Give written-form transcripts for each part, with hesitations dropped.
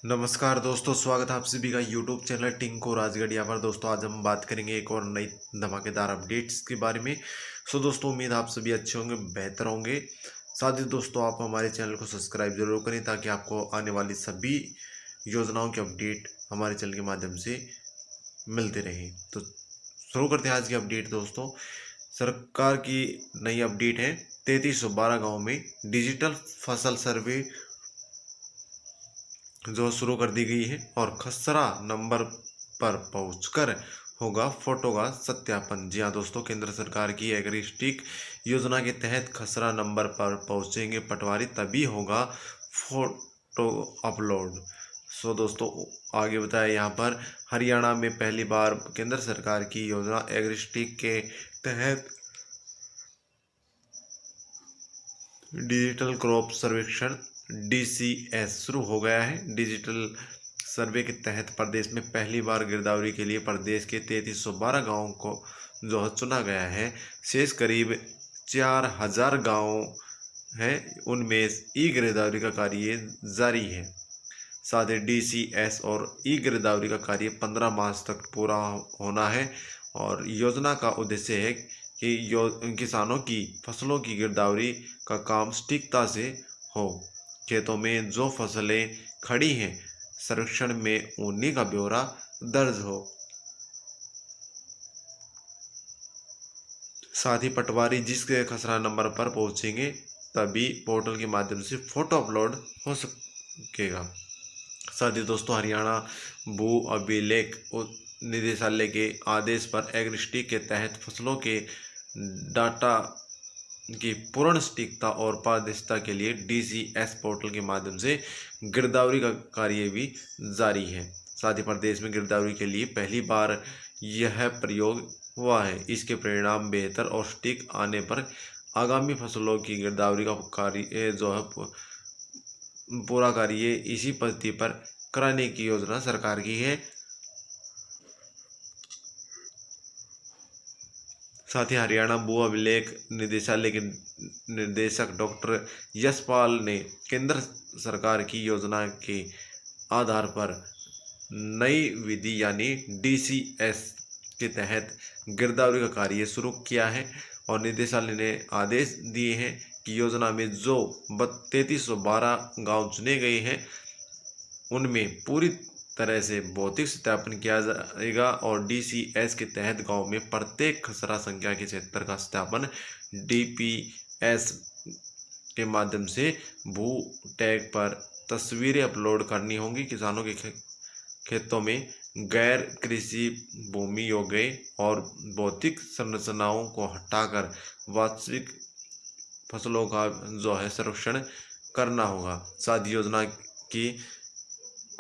नमस्कार दोस्तों, स्वागत है आप सभी का यूट्यूब चैनल टिंको राजगढ़िया पर। दोस्तों आज हम बात करेंगे एक और नई धमाकेदार अपडेट्स के बारे में। दोस्तों उम्मीद आप सभी अच्छे होंगे, बेहतर होंगे। साथ ही दोस्तों आप हमारे चैनल को सब्सक्राइब जरूर करें ताकि आपको आने वाली सभी योजनाओं की अपडेट हमारे चैनल के माध्यम से मिलते रहे। तो शुरू करते हैं आज की अपडेट। दोस्तों सरकार की नई अपडेट है। 3312 गाँव में डिजिटल फसल सर्वे जो शुरू कर दी गई है और खसरा नंबर पर पहुंचकर होगा फोटो का सत्यापन। जी हाँ दोस्तों, केंद्र सरकार की एग्रीस्टिक योजना के तहत खसरा नंबर पर पहुंचेंगे पटवारी तभी होगा फोटो अपलोड। दोस्तों आगे बताया यहाँ पर हरियाणा में पहली बार केंद्र सरकार की योजना एग्रीस्टिक के तहत डिजिटल क्रॉप सर्वेक्षण DCS शुरू हो गया है। डिजिटल सर्वे के तहत प्रदेश में पहली बार गिरदावरी के लिए प्रदेश के 3312 गाँवों को जो चुना गया है। शेष करीब 4000 गाँव हैं, उनमें ई गिरदावरी का कार्य जारी है। साथ ही DCS और ई गिरदावरी का कार्य 15 मार्च तक पूरा होना है और योजना का उद्देश्य है कि किसानों की फसलों की गिरदावरी का काम सटीकता से हो। खेतों में जो फसलें खड़ी हैं सर्वेक्षण में उन्हीं का ब्यौरा दर्ज हो। साथ ही पटवारी जिसके खसरा नंबर पर पहुंचेंगे तभी पोर्टल के माध्यम से फोटो अपलोड हो सकेगा। साथ ही दोस्तों हरियाणा भू अभिलेख निदेशालय के आदेश पर एग्रीस्टिक के तहत फसलों के डाटा की पूर्ण सटीकता और पारदर्शिता के लिए DCS पोर्टल के माध्यम से गिरदावरी का कार्य भी जारी है। साथ ही प्रदेश में गिरदावरी के लिए पहली बार यह प्रयोग हुआ है। इसके परिणाम बेहतर और सटीक आने पर आगामी फसलों की गिरदावरी का कार्य जो है पूरा कार्य इसी पद्धति पर कराने की योजना सरकार की है। साथ ही हरियाणा भू अभिलेख निदेशालय के निदेशक डॉक्टर यशपाल ने केंद्र सरकार की योजना के आधार पर नई विधि यानी DCS के तहत गिरदावरी का कार्य शुरू किया है और निदेशालय ने आदेश दिए हैं कि योजना में जो 3312 गांव चुने गए हैं उनमें पूरी तरह से भौतिक सत्यापन किया जाएगा और DCS के तहत गांव में प्रत्येक खसरा संख्या के क्षेत्र का सत्यापन DPS के माध्यम से भू टैग पर तस्वीरें अपलोड करनी होंगी। किसानों के खेतों में गैर कृषि भूमि योग्य और भौतिक संरचनाओं को हटाकर वास्तविक फसलों का जो है सर्वेक्षण करना होगा। साथ ही योजना की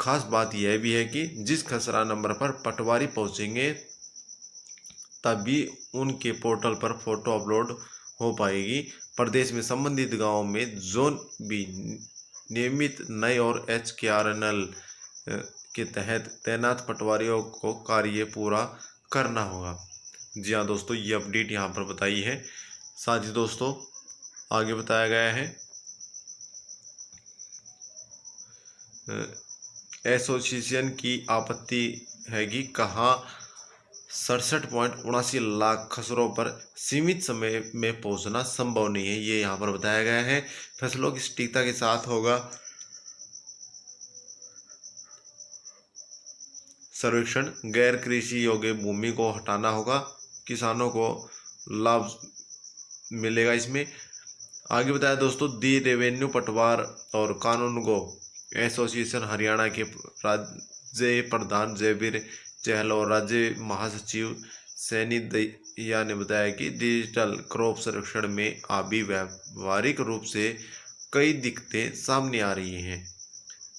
खास बात यह भी है कि जिस खसरा नंबर पर पटवारी पहुंचेंगे तभी उनके पोर्टल पर फोटो अपलोड हो पाएगी। प्रदेश में संबंधित गांवों में जोन भी नियमित नए और HKRNL के तहत तैनात पटवारियों को कार्य पूरा करना होगा। जी हाँ दोस्तों, ये अपडेट यहाँ पर बताई है। साथ ही दोस्तों आगे बताया गया है एसोसिएशन की आपत्ति है कि कहाँ 67.79 खसरों पर सीमित समय में पहुंचना संभव नहीं है। ये यहाँ पर बताया गया है। फसलों की सटीकता के साथ होगा सर्वेक्षण। गैर कृषि योग्य भूमि को हटाना होगा। किसानों को लाभ मिलेगा इसमें। आगे बताया दोस्तों दी रेवेन्यू पटवार और कानून गो एसोसिएशन हरियाणा के राज्य प्रधान जयवीर चहल और राज्य महासचिव सैनी दैया ने बताया कि डिजिटल क्रॉप सर्वेक्षण में अभी व्यावहारिक रूप से कई दिक्कतें सामने आ रही हैं।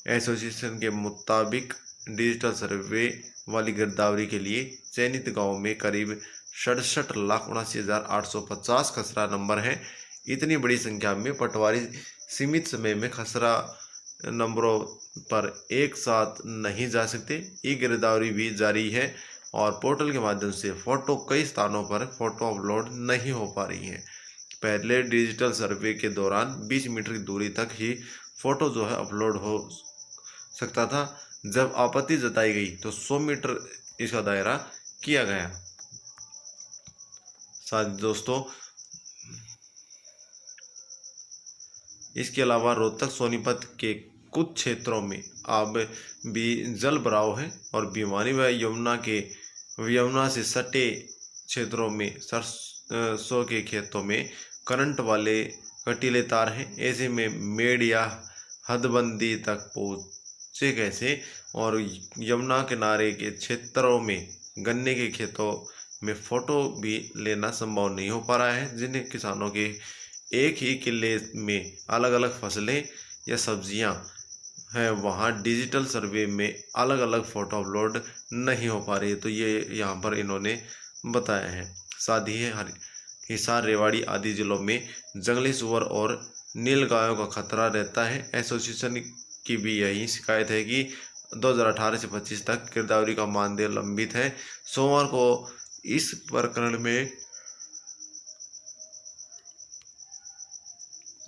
एसोसिएशन के मुताबिक डिजिटल सर्वे वाली गिरदावरी के लिए चयनित गांवों में करीब 67,79,850 खसरा नंबर हैं। इतनी बड़ी संख्या में पटवारी सीमित समय में खसरा नंबरों पर एक साथ नहीं जा सकते। ई गिरदावरी भी जारी है और पोर्टल के माध्यम से फोटो कई स्थानों पर फोटो अपलोड नहीं हो पा रही है। पहले डिजिटल सर्वे के दौरान 20 मीटर की दूरी तक ही फोटो जो है अपलोड हो सकता था। जब आपत्ति जताई गई तो 100 मीटर इसका दायरा किया गया। साथ दोस्तों, इसके अलावा रोहतक सोनीपत के कुछ क्षेत्रों में अब भी जल भराव है और भिवानी व यमुना से सटे क्षेत्रों में सरसों के खेतों में करंट वाले कटीले तार हैं। ऐसे में मेड़ या हदबंदी तक पहुँचे कैसे। और यमुना किनारे के क्षेत्रों में गन्ने के खेतों में फोटो भी लेना संभव नहीं हो पा रहा है, जिन्हें किसानों के एक ही किले में अलग अलग फसलें या सब्जियां हैं, वहाँ डिजिटल सर्वे में अलग अलग फ़ोटो अपलोड नहीं हो पा रही है। तो ये यहाँ पर इन्होंने बताया है। साथ ही हिसार, रेवाड़ी आदि जिलों में जंगली सुअर और नीलगायों का खतरा रहता है। एसोसिएशन की भी यही शिकायत है कि 2018 से 25 तक गिरदावरी का मानदेय लंबित है। सोमवार को इस प्रकरण में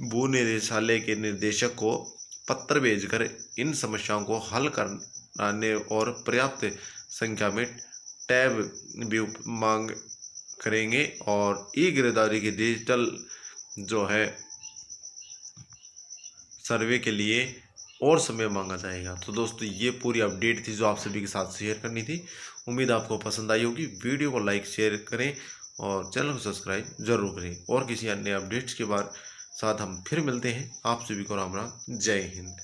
भू निदेशालय के निदेशक को पत्र भेजकर इन समस्याओं को हल कराने और पर्याप्त संख्या में टैब भी मांग करेंगे और ई गिरदावरी की डिजिटल जो है सर्वे के लिए और समय मांगा जाएगा। तो दोस्तों, ये पूरी अपडेट थी जो आप सभी के साथ शेयर करनी थी। उम्मीद आपको पसंद आई होगी। वीडियो को लाइक शेयर करें और चैनल को सब्सक्राइब जरूर करें। और किसी अन्य अपडेट्स के साथ हम फिर मिलते हैं। आप सभी को राम राम, जय हिंद।